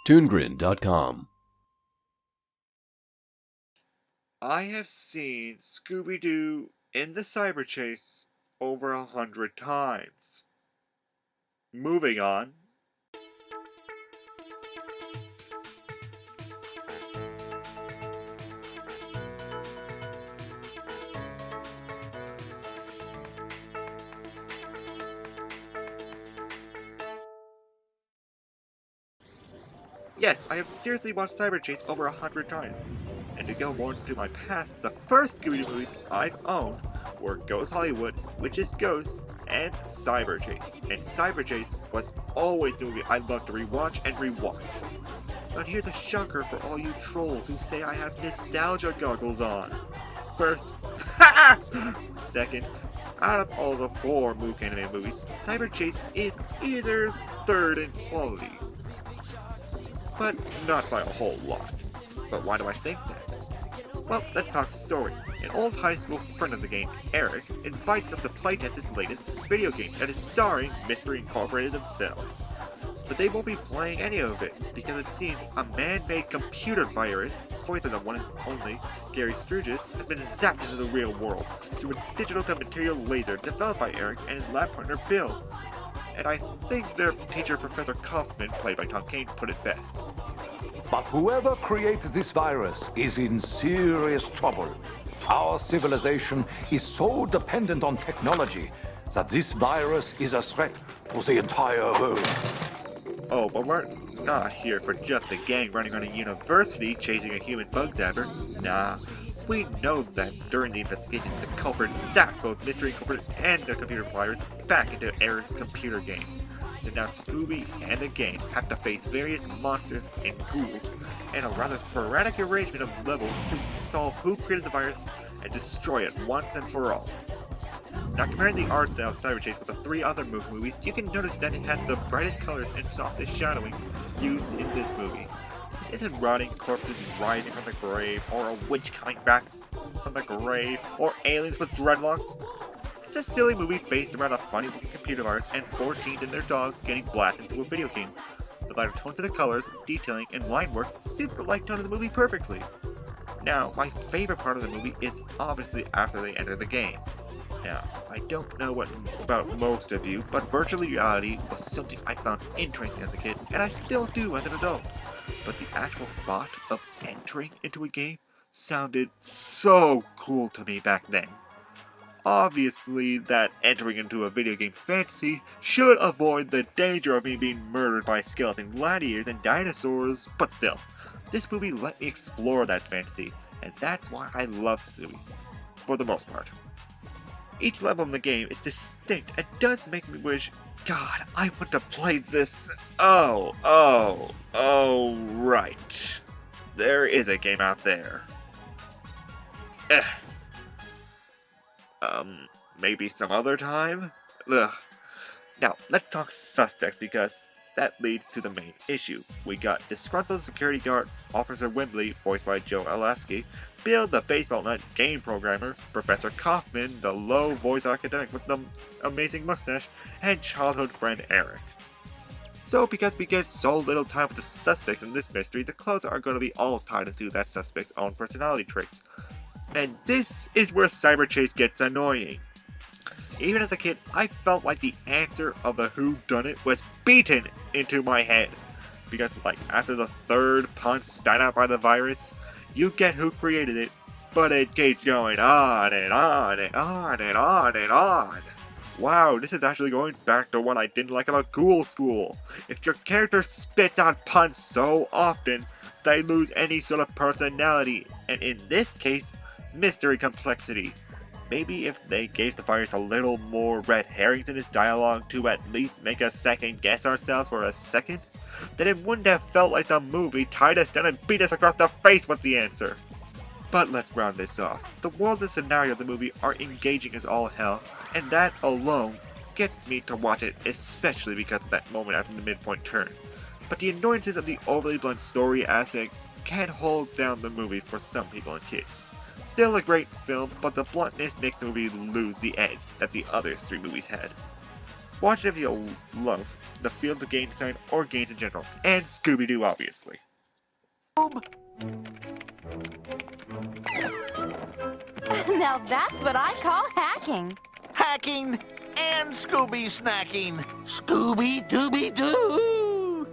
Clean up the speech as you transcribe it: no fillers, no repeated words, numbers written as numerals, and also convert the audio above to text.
ToonGrin.com. I have seen Scooby Doo in the cyber chase over 100 times. Moving on. Yes, I have seriously watched Cyber Chase over 100 times. And to go more into my past, the first Scooby Doo movies I've owned were Ghost Hollywood, Witch's Ghosts, and Cyber Chase. And Cyber Chase was always the movie I loved to rewatch and rewatch. But here's a shocker for all you trolls who say I have nostalgia goggles on. First, second, out of all the 4 movie anime movies, Cyber Chase is either third in quality. But not by a whole lot. But why do I think that? Well, let's talk story. An old high school friend of the game, Eric, invites them to playtest his latest video game that is starring Mystery Incorporated themselves. But they won't be playing any of it, because it seems a man-made computer virus, voiced by the one and only Gary Sturgis, has been zapped into the real world through a digital-to-material laser developed by Eric and his lab partner Bill. And I think their teacher, Professor Kaufman, played by Tom Kane, put it best. But whoever created this virus is in serious trouble. Our civilization is so dependent on technology that this virus is a threat to the entire world. Oh, but we're not here for just a gang running around a university chasing a human bug zapper. Nah, we know that during the investigation, the culprit zapped both Mystery Incorporated and the computer virus back into Eric's computer game. So now Scooby and the gang have to face various monsters and ghouls, and a rather sporadic arrangement of levels to solve who created the virus and destroy it once and for all. Now, comparing the art style of Cyber Chase with the 3 other movies, you can notice that it has the brightest colors and softest shadowing used in this movie. This isn't rotting corpses rising from the grave, or a witch coming back from the grave, or aliens with dreadlocks. It's a silly movie based around a funny-looking computer virus and 4 teens and their dog getting blasted into a video game. The lighter tones of the colors, detailing, and line work suits the light tone of the movie perfectly. Now, my favorite part of the movie is obviously after they enter the game. Now, I don't know about most of you, but virtual reality was something I found interesting as a kid, and I still do as an adult. But the actual thought of entering into a game sounded so cool to me back then. Obviously, that entering into a video game fantasy should avoid the danger of me being murdered by skeleton gladiators and dinosaurs, but still, this movie let me explore that fantasy, and that's why I love this movie, for the most part. Each level in the game is distinct and does make me wish, God, I want to play this. Oh, right. There is a game out there. Maybe some other time? Ugh. Now, let's talk suspects because that leads to the main issue. We got disgruntled security guard Officer Wembley, voiced by Joe Alaskey, Bill the baseball nut game programmer, Professor Kaufman, the low voice academic with the amazing mustache, and childhood friend Eric. So because we get so little time with the suspects in this mystery, the clues are going to be all tied into that suspect's own personality traits. And this is where Cyber Chase gets annoying. Even as a kid, I felt like the answer of the whodunit was beaten into my head. Because after the 3rd punch spat out by the virus, you get who created it, but it keeps going on and on and on and on and on. Wow, this is actually going back to what I didn't like about Ghoul School. If your character spits out puns so often, they lose any sort of personality, and in this case, mystery complexity. Maybe if they gave the virus a little more red herrings in its dialogue to at least make us second guess ourselves for a second, then it wouldn't have felt like the movie tied us down and beat us across the face with the answer. But let's round this off. The world and scenario of the movie are engaging as all hell, and that alone gets me to watch it, especially because of that moment after the midpoint turn. But the annoyances of the overly blunt story aspect can hold down the movie for some people and kids. Still a great film, but the bluntness makes the movie lose the edge that the other 3 movies had. Watch it if you love the field of game design or games in general, and Scooby Doo, obviously. Now that's what I call hacking. Hacking and Scooby snacking. Scooby Dooby Doo.